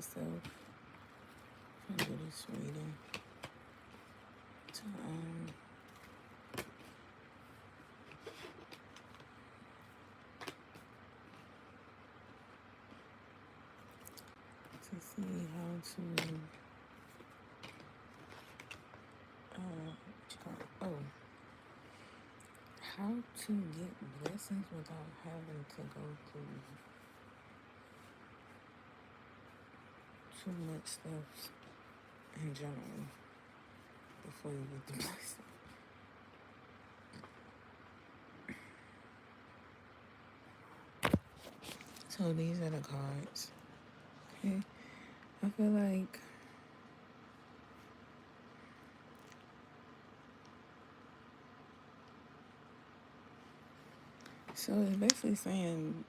myself to do this reading to see how to get blessings without having to go through too much stuff in general before you get the blessing. So these are the cards. Okay, I feel like so it's basically saying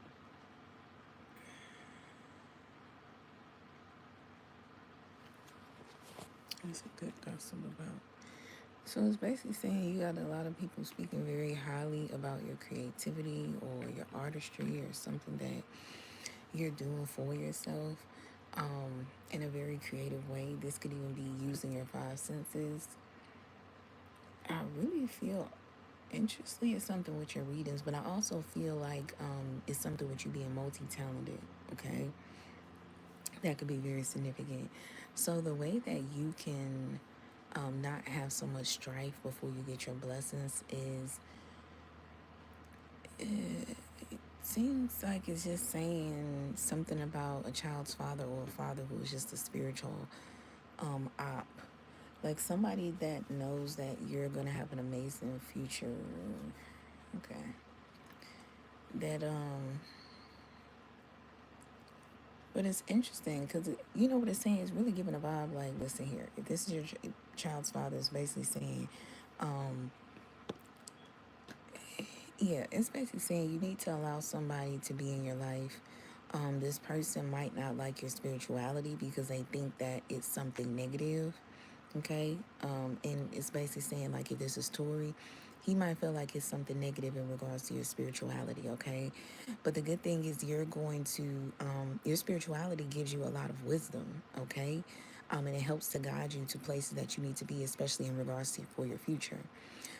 that's a good gossip about. So it's basically saying you got a lot of people speaking very highly about your creativity or your artistry or something that you're doing for yourself in a very creative way. This could even be using your five senses. I really feel interestingly it's something with your readings, but I also feel like it's something with you being multi-talented, okay? That could be very significant. So the way that you can not have so much strife before you get your blessings is it seems like it's just saying something about a child's father or a father who is just a spiritual op, like somebody that knows that you're gonna have an amazing future. Okay, that but it's interesting because you know what it's saying is really giving a vibe like, listen here, if this is your child's father, it's basically saying yeah, it's basically saying you need to allow somebody to be in your life. This person might not like your spirituality because they think that it's something negative, okay? And it's basically saying, like, if this is Tory, he might feel like it's something negative in regards to your spirituality, okay? But the good thing is you're going to, your spirituality gives you a lot of wisdom, okay? And it helps to guide you to places that you need to be, especially in regards to for your future.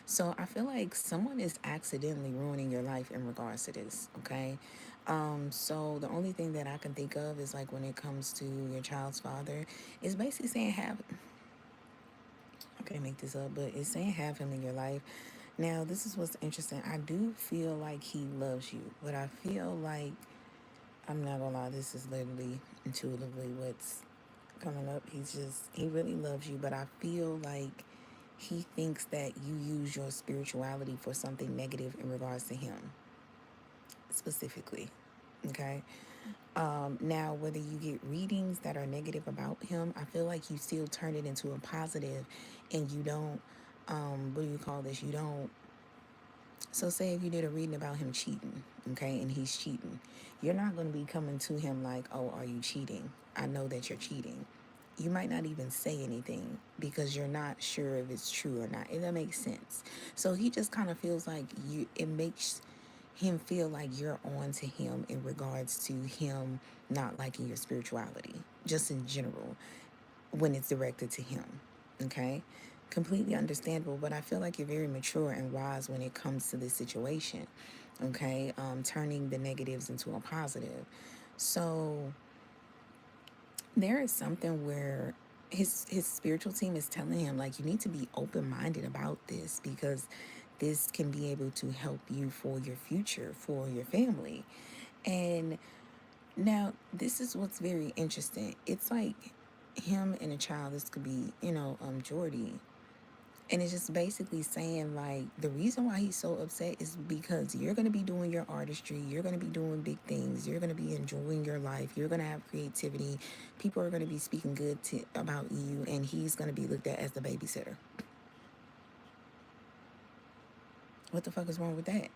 So I feel like someone is accidentally ruining your life in regards to this, okay? So the only thing that I can think of is like when it comes to your child's father, is basically saying have, I can't make this up, but it's saying have him in your life. Now, this is what's interesting. I do feel like he loves you, but I feel like, I'm not gonna lie, this is literally intuitively what's coming up. He really loves you, but I feel like he thinks that you use your spirituality for something negative in regards to him specifically, okay? Now, whether you get readings that are negative about him, I feel like you still turn it into a positive, and you don't what do you call this, you don't, so say if you did a reading about him cheating, okay, and he's cheating, you're not going to be coming to him like, oh, are you cheating? I know that you're cheating. You might not even say anything because you're not sure if it's true or not. If that makes sense. So he just kind of feels like you, it makes him feel like you're on to him in regards to him not liking your spirituality, just in general, when it's directed to him. Okay? Completely understandable, but I feel like you're very mature and wise when it comes to this situation. Okay? Turning the negatives into a positive. So there is something where his spiritual team is telling him, like, you need to be open-minded about this because this can be able to help you for your future, for your family. And now this is what's very interesting. It's like him and a child, this could be, Jordy, and it's just basically saying, like, the reason why he's so upset is because you're going to be doing your artistry. You're going to be doing big things. You're going to be enjoying your life. You're going to have creativity. People are going to be speaking good about you, and he's going to be looked at as the babysitter. What the fuck is wrong with that?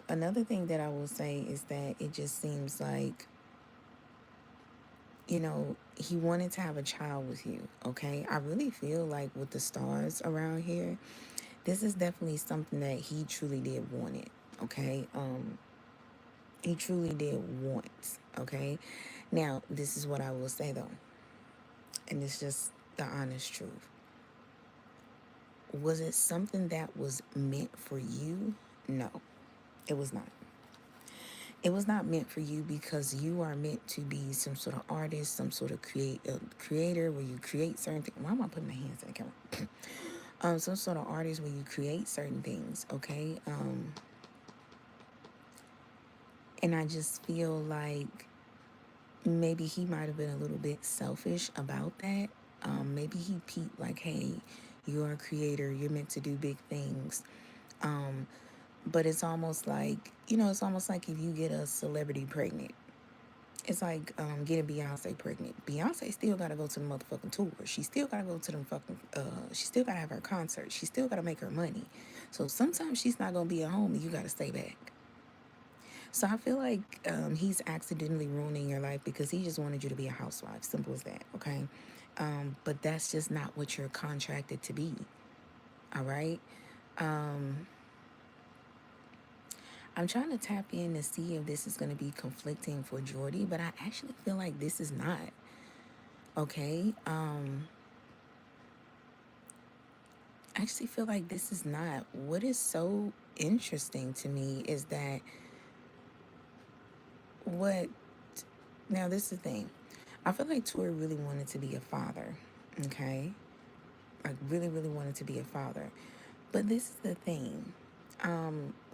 Another thing that I will say is that it just seems like, he wanted to have a child with you, okay? I really feel like with the stars around here, this is definitely something that he truly did want it, okay? He truly did want, okay? Now, this is what I will say though, and it's just the honest truth. Was it something that was meant for you? No, it was not. It was not meant for you because you are meant to be some sort of artist, some sort of creator where you create certain things. Why am I putting my hands in the camera? Some sort of artist where you create certain things, okay? And I just feel like maybe he might have been a little bit selfish about that. Maybe he peeped like, hey, you're a creator, you're meant to do big things. But it's almost like, it's almost like if you get a celebrity pregnant. It's like getting Beyonce pregnant. Beyonce still gotta go to the motherfucking tour. She still gotta go to them fucking. She still gotta have her concert. She still gotta make her money. So sometimes she's not gonna be at home, and you gotta stay back. So I feel like he's accidentally ruining your life because he just wanted you to be a housewife. Simple as that. Okay, but that's just not what you're contracted to be. All right. I'm trying to tap in to see if this is going to be conflicting for Jordy, but I actually feel like this is not. Okay. I actually feel like this is not. What is so interesting to me is that what. Now, this is the thing. I feel like Tori really wanted to be a father. Okay. Like, really, really wanted to be a father. But this is the thing.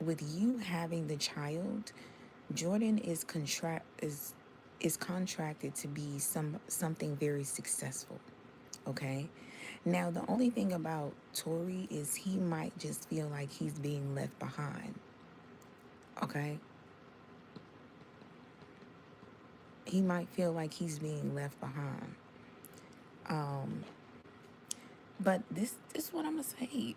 With you having the child, Jordan is contracted to be something very successful. Okay. Now the only thing about Tori is he might just feel like he's being left behind. Okay. He might feel like he's being left behind. But this is what I'm gonna say.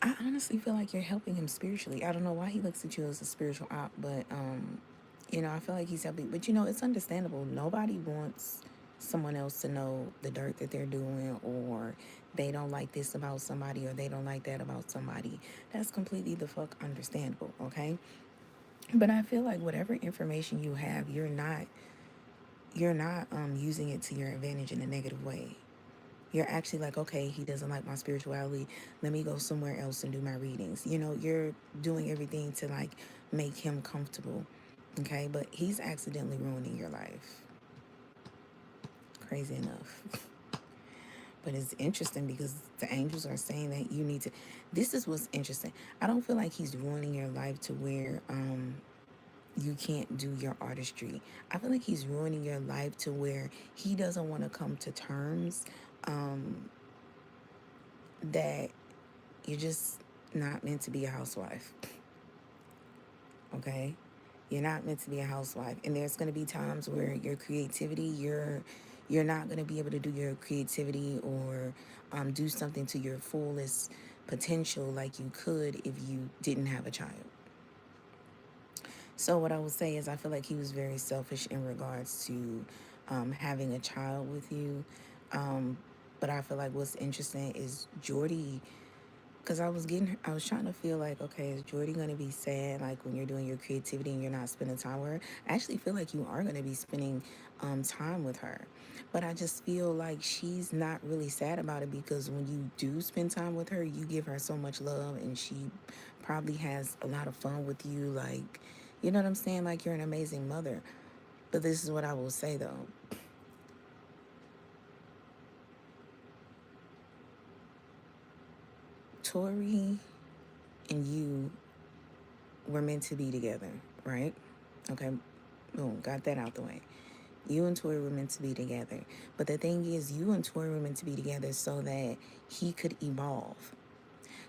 I honestly feel like you're helping him spiritually. I don't know why he looks at you as a spiritual op, but I feel like he's helping. But it's understandable. Nobody wants someone else to know the dirt that they're doing, or they don't like this about somebody, or they don't like that about somebody. That's completely the fuck understandable, okay? But I feel like whatever information you have, you're not using it to your advantage in a negative way. You're actually like, okay, he doesn't like my spirituality. Let me go somewhere else and do my readings. You're doing everything to like make him comfortable. Okay, but he's accidentally ruining your life. Crazy enough. But it's interesting because the angels are saying that you need to. This is what's interesting. I don't feel like he's ruining your life to where you can't do your artistry. I feel like he's ruining your life to where he doesn't want to come to terms that you're just not meant to be a housewife. Okay? You're not meant to be a housewife. And there's going to be times where your creativity, you're not going to be able to do your creativity or do something to your fullest potential like you could if you didn't have a child. So what I would say is I feel like he was very selfish in regards to having a child with you. But I feel like what's interesting is Jordy, because I was trying to feel like, okay, is Jordy going to be sad like when you're doing your creativity and you're not spending time with her? I actually feel like you are going to be spending time with her. But I just feel like she's not really sad about it because when you do spend time with her, you give her so much love and she probably has a lot of fun with you. Like, you know what I'm saying? Like, you're an amazing mother. But this is what I will say though. Tori and you were meant to be together, right? Okay, boom, got that out the way. You and Tori were meant to be together. But the thing is, you and Tori were meant to be together so that he could evolve.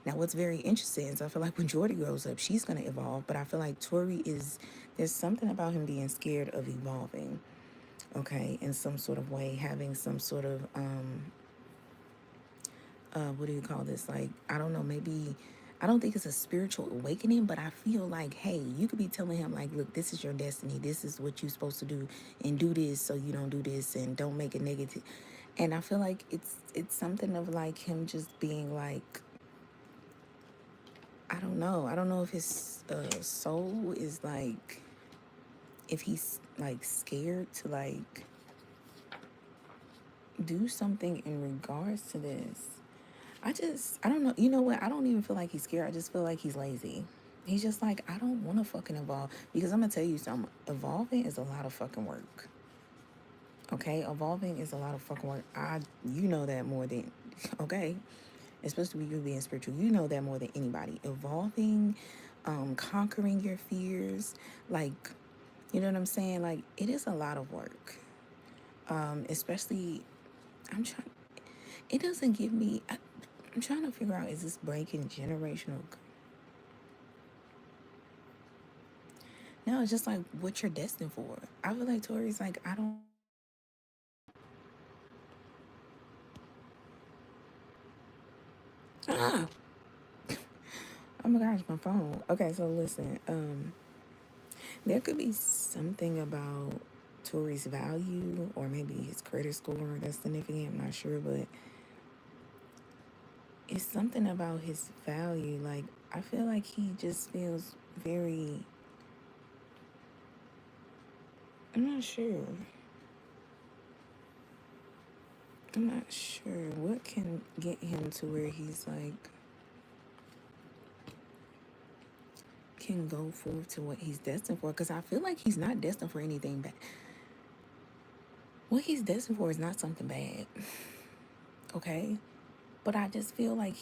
Now, what's very interesting is I feel like when Jordy grows up, she's going to evolve. But I feel like there's something about him being scared of evolving, okay, in some sort of way, having some sort of, what do you call this? Like, I don't know, maybe I don't think it's a spiritual awakening, but I feel like, hey, you could be telling him like, look, this is your destiny. This is what you're supposed to do, and do this so you don't do this, and don't make it negative. And I feel like it's something of like him just being like, I don't don't know. I don't know if his soul is like, if he's like scared to like do something in regards to this. I don't know. You know what? I don't even feel like he's scared. I just feel like he's lazy. He's just like, I don't want to fucking evolve. Because I'm going to tell you something. Evolving is a lot of fucking work. Okay? Evolving is a lot of fucking work. You know that more than, okay? Especially with you being spiritual. You know that more than anybody. Evolving, conquering your fears. Like, you know what I'm saying? Like, it is a lot of work. Especially, I'm trying, it doesn't give me, I'm trying to figure out, is this breaking generational? No, it's just like what you're destined for. I feel like Tori's like, I don't. Ah! Oh my gosh, my phone. Okay, so listen. There could be something about Tori's value, or maybe his credit score that's significant. I'm not sure, but it's something about his value. Like, I feel like he just feels very. I'm not sure. I'm not sure what can get him to where he's like, can go forth to what he's destined for. Because I feel like he's not destined for anything bad. What he's destined for is not something bad. Okay? But I just feel like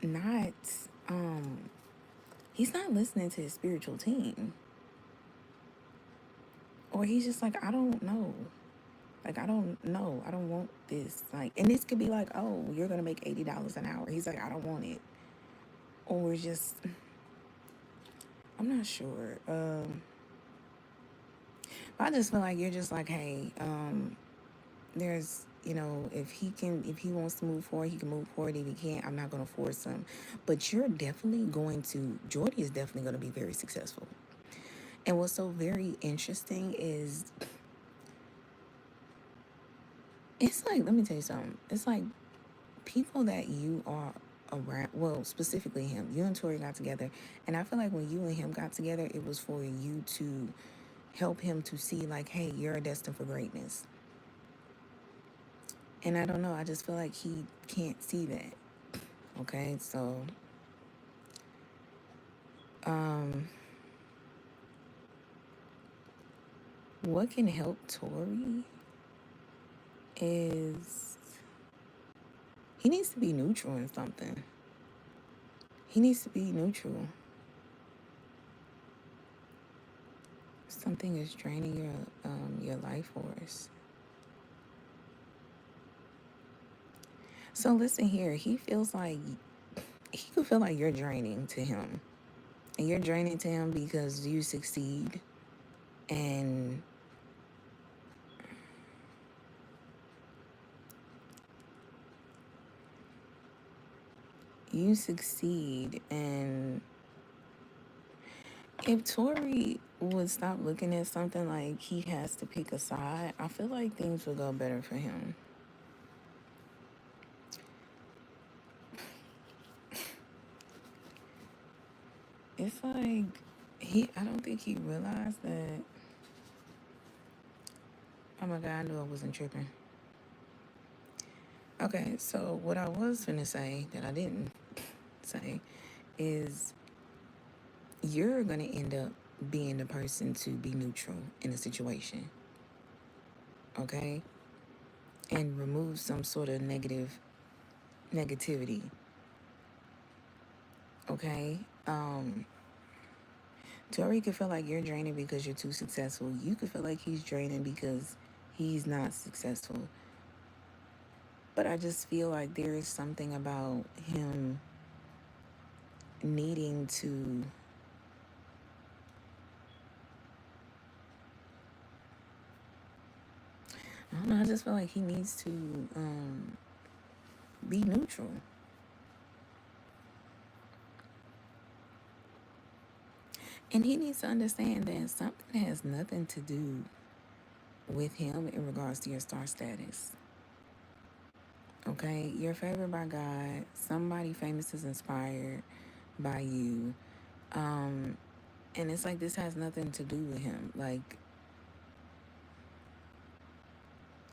not um he's not listening to his spiritual team. Or he's just like, I don't know. Like, I don't know. I don't want this. Like, and this could be like, oh, you're gonna make $80 an hour. He's like, I don't want it. Or just, I'm not sure. I just feel like you're just like, hey, there's, if he wants to move forward, he can move forward. If he can't, I'm not going to force him. But Jordy is definitely going to be very successful. And what's so very interesting is, it's like, let me tell you something. It's like people that you are around, well, specifically him, you and Tori got together. And I feel like when you and him got together, it was for you to help him to see like, hey, you're destined for greatness. And I don't know, I just feel like he can't see that. Okay, so what can help Tori is he needs to be neutral in something. He needs to be neutral. Something is draining your life force. So listen here, he feels like he could feel like you're draining to him. And you're draining to him because you succeed and and if Tori would stop looking at something like he has to pick a side, I feel like things would go better for him. It's like I don't think he realized that. Oh my God, I knew I wasn't tripping. Okay, so what I was gonna say that I didn't say is you're gonna end up being the person to be neutral in a situation. Okay? And remove some sort of negativity. Okay? Tori could feel like you're draining because you're too successful. You could feel like he's draining because he's not successful. But I just feel like there is something about him needing to I don't know, I just feel like he needs to be neutral. And he needs to understand that something has nothing to do with him in regards to your star status. Okay? You're favored by God. Somebody famous is inspired. by you. Um, and it's like this has nothing to do with him. Like,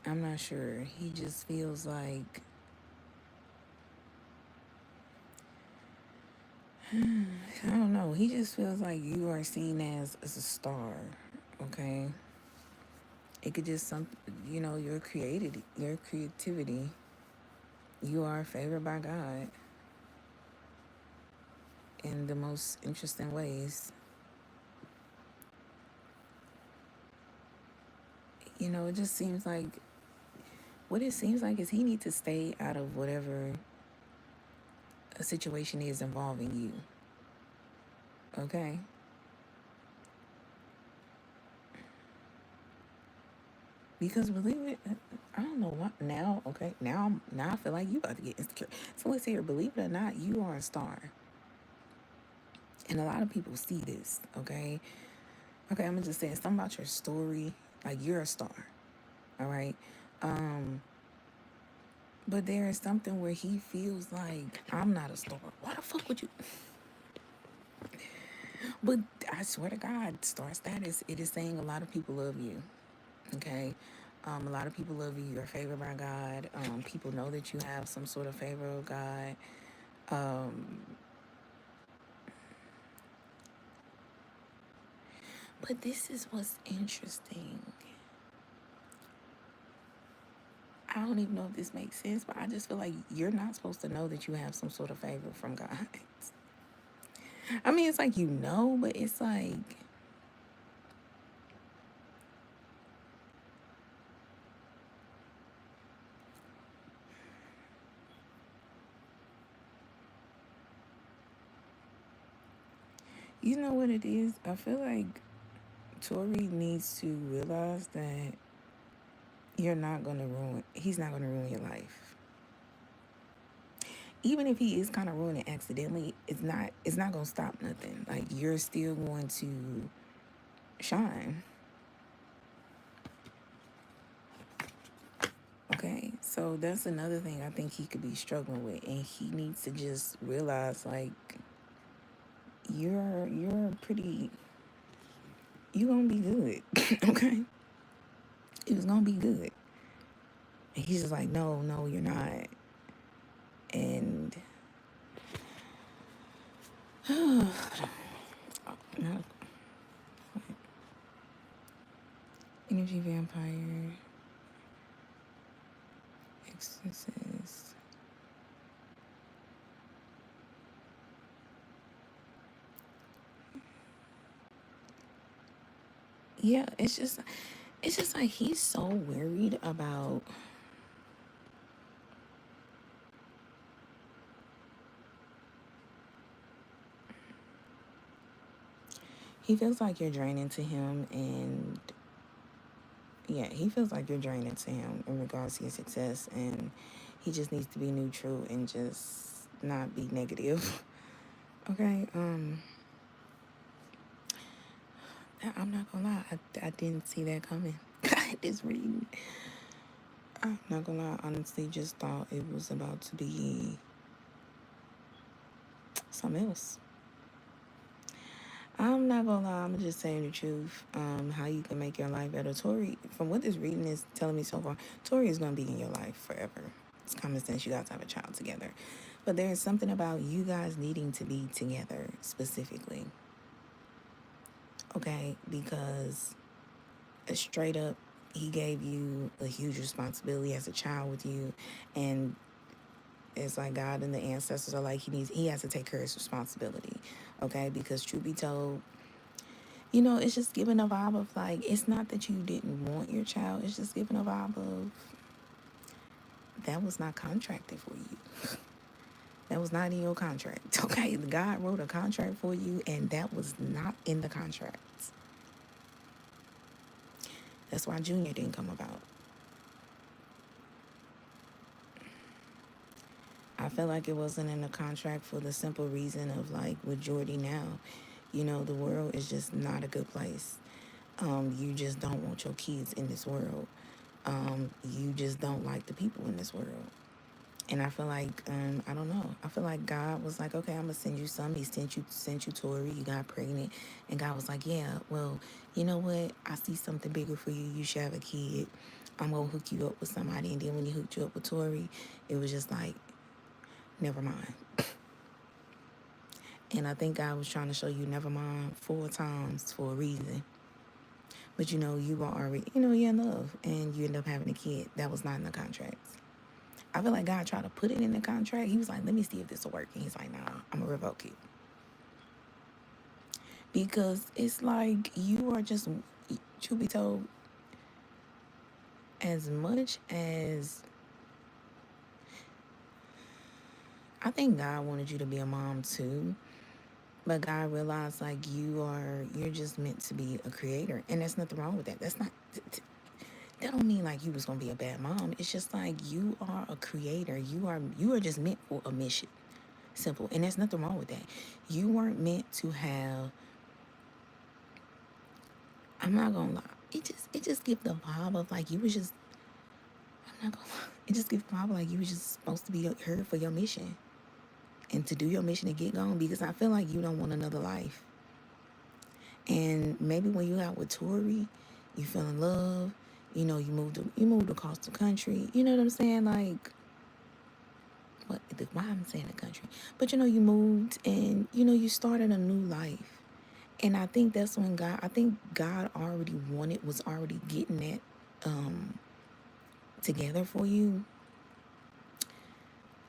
I'm not sure. He just feels like I don't know. He just feels like you are seen as a star. Okay, it could just your creativity. You are favored by God in the most interesting ways. It just seems like what it seems like is he needs to stay out of whatever a situation is involving you. Okay. Because believe it, I don't know what now. Okay, now I feel like you about to get insecure. So let's hear. Believe it or not, you are a star, and a lot of people see this. Okay. I'm gonna just say something about your story. Like you're a star. All right. Um, but there is something where he feels like I'm not a star. Why the fuck would you? But I swear to God, star status, it is saying a lot of people love you. Okay. A lot of people love you. You're favored by God. People know that you have some sort of favor of God. Um, but this is what's interesting. I don't even know if this makes sense, but I just feel like you're not supposed to know that you have some sort of favor from God. I mean, it's like but it's like you know what it is. I feel like Tori needs to realize that you're not gonna ruin. He's not gonna ruin your life. Even if he is kind of ruining it accidentally, it's not. It's not gonna stop nothing. Like you're still going to shine. Okay, so that's another thing I think he could be struggling with, and he needs to just realize like you're pretty. You gonna be good. Okay, it was gonna be good. And he's just like, no, you're not. And no, energy vampire exorcist. Yeah, it's just like he's so worried about. He feels like you're draining to him, and yeah, he feels like you're draining to him in regards to your success, and he just needs to be neutral and just not be negative. Okay, I'm not gonna lie, I didn't see that coming. This reading, I'm not gonna lie, I honestly just thought it was about to be something else. I'm not gonna lie, I'm just saying the truth. How you can make your life better. Tori, from what this reading is telling me so far, Tori is gonna be in your life forever. It's common sense, you guys have a child together. But there's something about you guys needing to be together specifically. Okay? Because straight up, he gave you a huge responsibility as a child with you, and it's like God and the ancestors are like he has to take care of his responsibility. Okay? Because truth be told, it's just giving a vibe of like, it's not that you didn't want your child, it's just giving a vibe of that was not contracted for you. That was not in your contract. Okay, God wrote a contract for you, and that was not in the contract. That's why Junior didn't come about. I felt like it wasn't in the contract for the simple reason of like with Jordy now, the world is just not a good place. You just don't want your kids in this world. You just don't like the people in this world. And I feel like, I don't know. I feel like God was like, okay, I'm gonna send you some. He sent you Tori. You got pregnant, and God was like, yeah, well, you know what? I see something bigger for you. You should have a kid. I'm gonna hook you up with somebody. And then when he hooked you up with Tori, it was just like, never mind. And I think God was trying to show you, never mind, 4 times for a reason. But you were already, you're in love, and you end up having a kid. That was not in the contracts. I feel like God tried to put it in the contract. He was like, let me see if this will work. And he's like, nah, I'm going to revoke it. Because it's like you are just, truth be told, as much as I think God wanted you to be a mom too, but God realized like you're just meant to be a creator. And there's nothing wrong with that. That don't mean like you was going to be a bad mom. It's just like you are a creator. You are just meant for a mission. Simple. And there's nothing wrong with that. You weren't meant to have, I'm not gonna lie. It just gives the vibe of like you was just, I'm not gonna lie. It just gives the vibe like you was just supposed to be here for your mission. And to do your mission and get gone, because I feel like you don't want another life. And maybe when you out with Tori, you fell in love, you moved across the country. You know what I'm saying? Like why I'm saying the country. But you moved, and you started a new life. And I think that's when God already was already getting that together for you.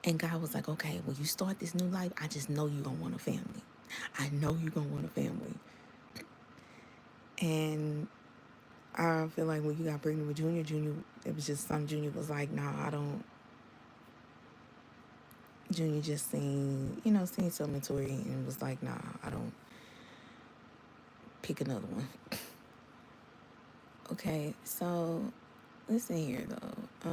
And God was like, okay, when you start this new life, I just know you're going to want a family. I know you're going to want a family. And I feel like when you got pregnant with Junior, it was just Junior was like, nah, I don't. Junior just seen something to Tori and was like, nah, I don't. Pick another one. Okay, so listen here though.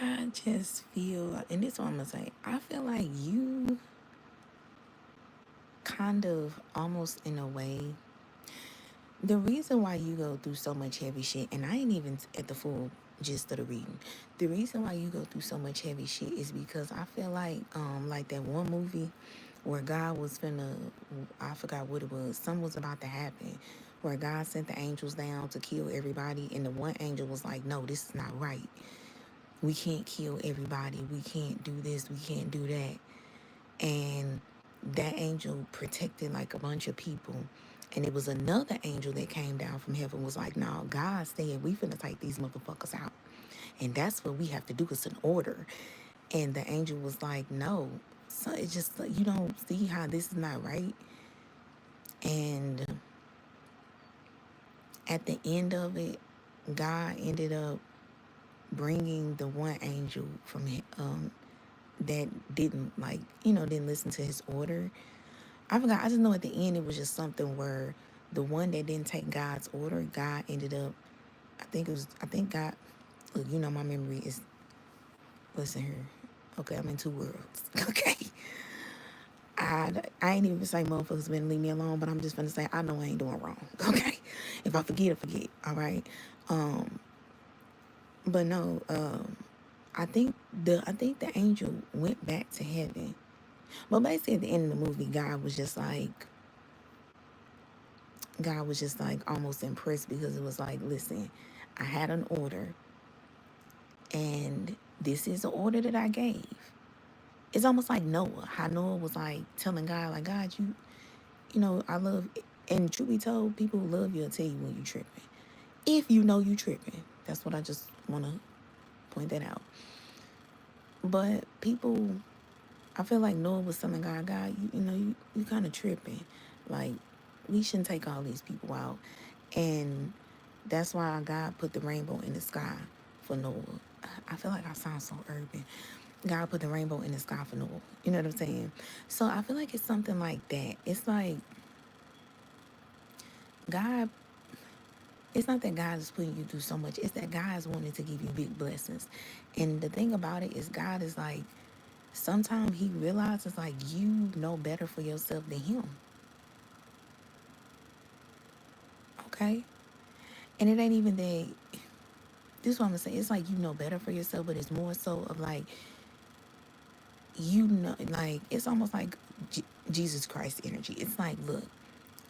I just feel, and this is what I'm gonna say, I feel like you kind of almost in a way, the reason why you go through so much heavy shit, and I ain't even at the full gist of the reading. The reason why you go through so much heavy shit is because I feel like that one movie where God was finna, I forgot what it was, something was about to happen, where God sent the angels down to kill everybody, and the one angel was like, no, this is not right. We can't kill everybody. We can't do this. We can't do that. And that angel protected like a bunch of people. And it was another angel that came down from heaven was like, no, God said we finna take these motherfuckers out. And that's what we have to do. It's an order. And the angel was like, no. So it's just like, you don't see how this is not right. And at the end of it, God ended up bringing the one angel from that didn't listen to his order. I forgot. I just know at the end it was just something where the one that didn't take God's order, God ended up. I think God. Look, my memory is. Listen here. Okay, I'm in two worlds. Okay. I ain't even say motherfuckers been leave me alone, but I'm just gonna say I know I ain't doing wrong. Okay. If I forget, I forget. All right. But no. I think the angel went back to heaven. But basically at the end of the movie, God was just like almost impressed, because it was like, listen, I had an order, and this is the order that I gave. It's almost like Noah, how Noah was like telling God, like, God, I love, and truth be told, people who love you will tell you when you tripping. If you know you tripping. That's what I just want to point that out. But people, I feel like Noah was telling God, you kind of tripping. Like, we shouldn't take all these people out. And that's why God put the rainbow in the sky for Noah. I feel like I sound so urban. God put the rainbow in the sky for Noah. You know what I'm saying? So I feel like it's something like that. It's like God, it's not that God is putting you through so much. It's that God is wanting to give you big blessings. And the thing about it is God is like, sometimes he realizes like you know better for yourself than him. Okay? And it ain't even that. This is what I'm saying. It's like you know better for yourself, but it's more so of like, you know, like, it's almost like Jesus Christ energy. It's like, look,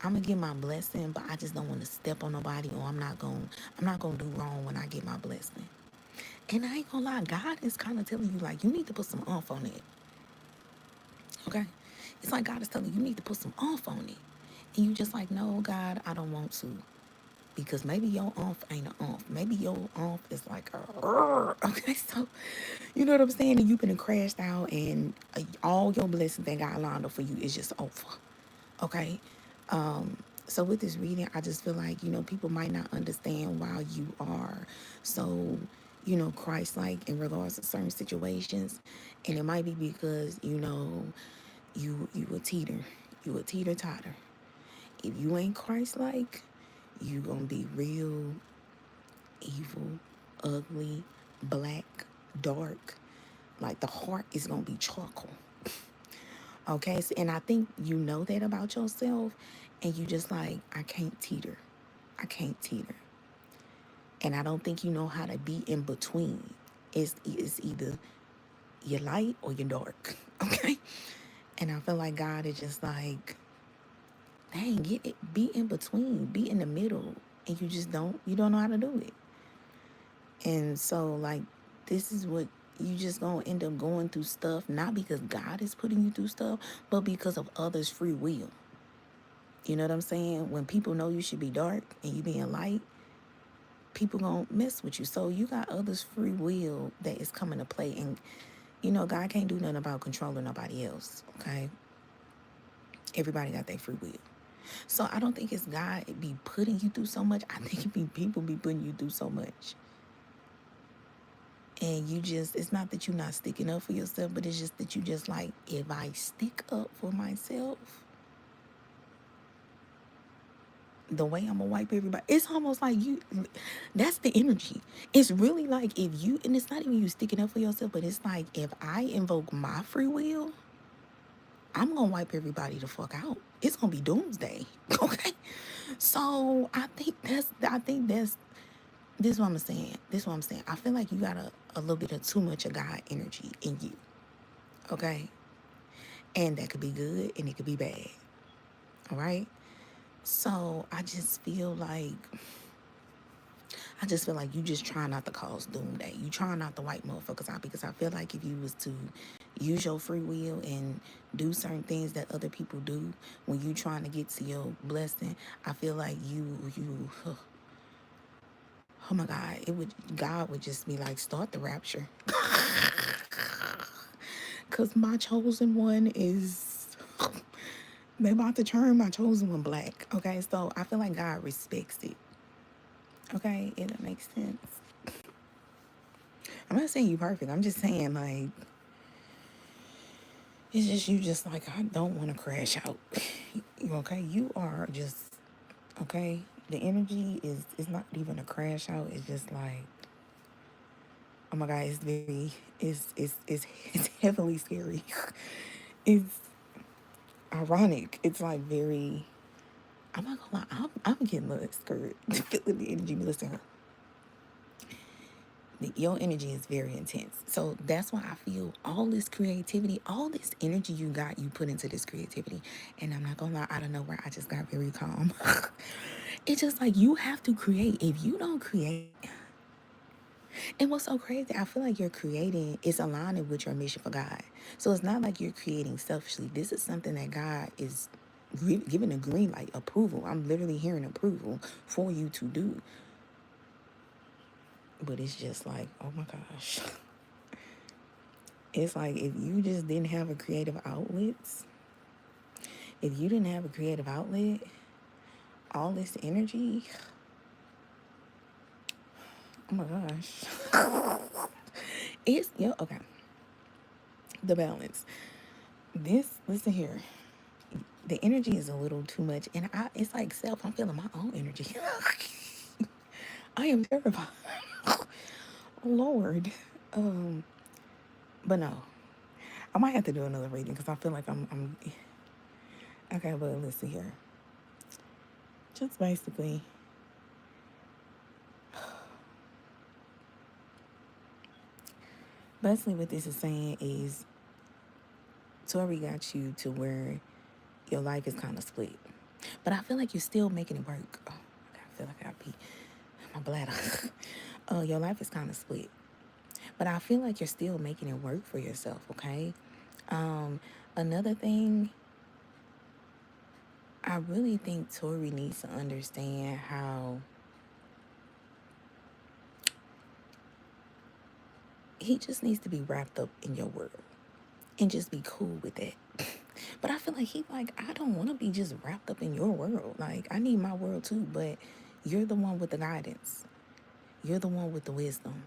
I'm gonna get my blessing, but I just don't want to step on nobody, or I'm not gonna do wrong when I get my blessing. And I ain't gonna lie, God is kind of telling you like you need to put some off on it. Okay, it's like God is telling you you need to put some off on it, and you just like, no, God, I don't want to, because maybe your off ain't an off. Maybe your off is like a okay. So you know what I'm saying? And you've been crashed out, and all your blessings that God lined up for you is just over. Okay. So with this reading, I just feel like, you know, people might not understand why you are so, you know, Christ-like in regards to certain situations. And it might be because, you know, you a teeter-totter. If you ain't Christ-like, you gonna be real evil, ugly, black, dark. Like the heart is gonna be charcoal. Okay, so, and I think you know that about yourself, and you just like, I can't teeter. I can't teeter. And I don't think you know how to be in between. It's either you're light or you're dark. Okay? And I feel like God is just like, dang, get it, be in between, be in the middle. And you don't know how to do it. And so like, this is what you just gonna end up going through stuff, not because God is putting you through stuff, but because of others' free will. You know what I'm saying? When people know you should be dark and you being light, people gonna mess with you. So you got others' free will that is coming to play. And, you know, God can't do nothing about controlling nobody else, okay? Everybody got their free will. So I don't think it's God be putting you through so much. I think it be people be putting you through so much. And you just, it's not that you're not sticking up for yourself, but it's just that you just like, if I stick up for myself, the way I'm gonna wipe everybody, it's almost like you, that's the energy. It's really like if you, and it's not even you sticking up for yourself, but it's like if I invoke my free will, I'm gonna wipe everybody the fuck out. It's gonna be doomsday. Okay. So I think that's this is what I'm saying. This is what I'm saying. I feel like you got a little bit of too much of God energy in you. Okay. And that could be good and it could be bad. All right. So I just feel like you just try not to cause doomsday. You try not to wipe motherfuckers out, because I feel like if you was to use your free will and do certain things that other people do when you trying to get to your blessing, I feel like oh my God, God would just be like, start the rapture. Cause my chosen one is they about to turn my chosen one black. Okay, so I feel like God respects it. Okay, if that makes sense. I'm not saying you perfect. I'm just saying like it's just you just like, I don't want to crash out. Okay, you are just okay. The energy is not even a crash out. It's just like, oh my God, it's very it's heavily scary. It's ironic. It's like very. I'm not gonna lie. I'm getting a little scared feeling the energy. Listen, your energy is very intense. So that's why I feel all this creativity, all this energy you got, you put into this creativity. And I'm not gonna lie, out of nowhere, I just got very calm. It's just like you have to create. If you don't create, and what's so crazy, I feel like you're creating is aligning with your mission for God. So it's not like you're creating selfishly. This is something that God is giving a green light, approval. I'm literally hearing approval for you to do. But it's just like, oh my gosh. It's like if you just didn't have a creative outlets, if you didn't have a creative outlet, all this energy, oh my gosh. It's, yeah, okay. The balance. Listen here. The energy is a little too much. And it's like I'm feeling my own energy. I am terrified. Oh, Lord. But no. I might have to do another reading because I feel like I'm okay, but listen here. Just basically, Basically, what this is saying is Tori got you to where your life is kind of split. But I feel like you're still making it work. Oh, I feel like I pee my bladder. Your life is kind of split. But I feel like you're still making it work for yourself, okay? Another thing, I really think Tori needs to understand how he just needs to be wrapped up in your world and just be cool with it. But I feel like I don't want to be just wrapped up in your world. Like, I need my world too, but you're the one with the guidance. You're the one with the wisdom.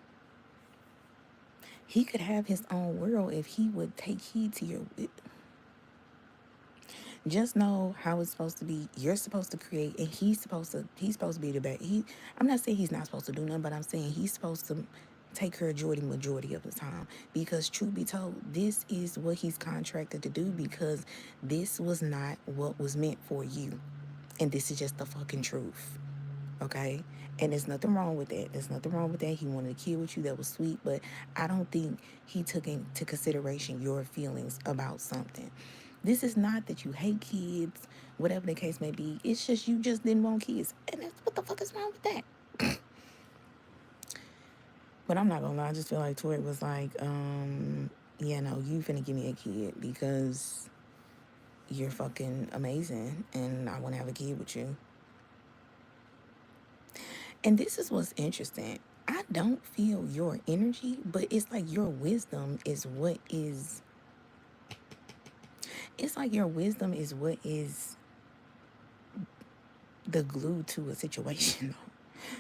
He could have his own world if he would take heed to your. Just know how it's supposed to be. You're supposed to create, and he's supposed to be the best. I'm not saying he's not supposed to do nothing, but I'm saying he's supposed to take care of Jordy majority of the time. Because truth be told, this is what he's contracted to do, because this was not what was meant for you. And this is just the fucking truth. Okay? And there's nothing wrong with that. There's nothing wrong with that. He wanted a kid with you that was sweet, but I don't think he took into consideration your feelings about something. This is not that you hate kids, whatever the case may be. It's just you just didn't want kids. And that's what the fuck is wrong with that? But I'm not gonna lie, I just feel like Tori was like, yeah, no, you finna give me a kid because you're fucking amazing and I wanna have a kid with you. And this is what's interesting. I don't feel your energy, but it's like your wisdom is what is. It's like your wisdom is what is the glue to a situation.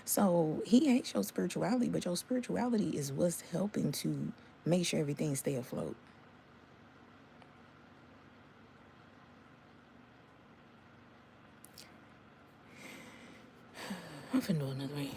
So he hates your spirituality, but your spirituality is what's helping to make sure everything stay afloat. I'm finna do another ring.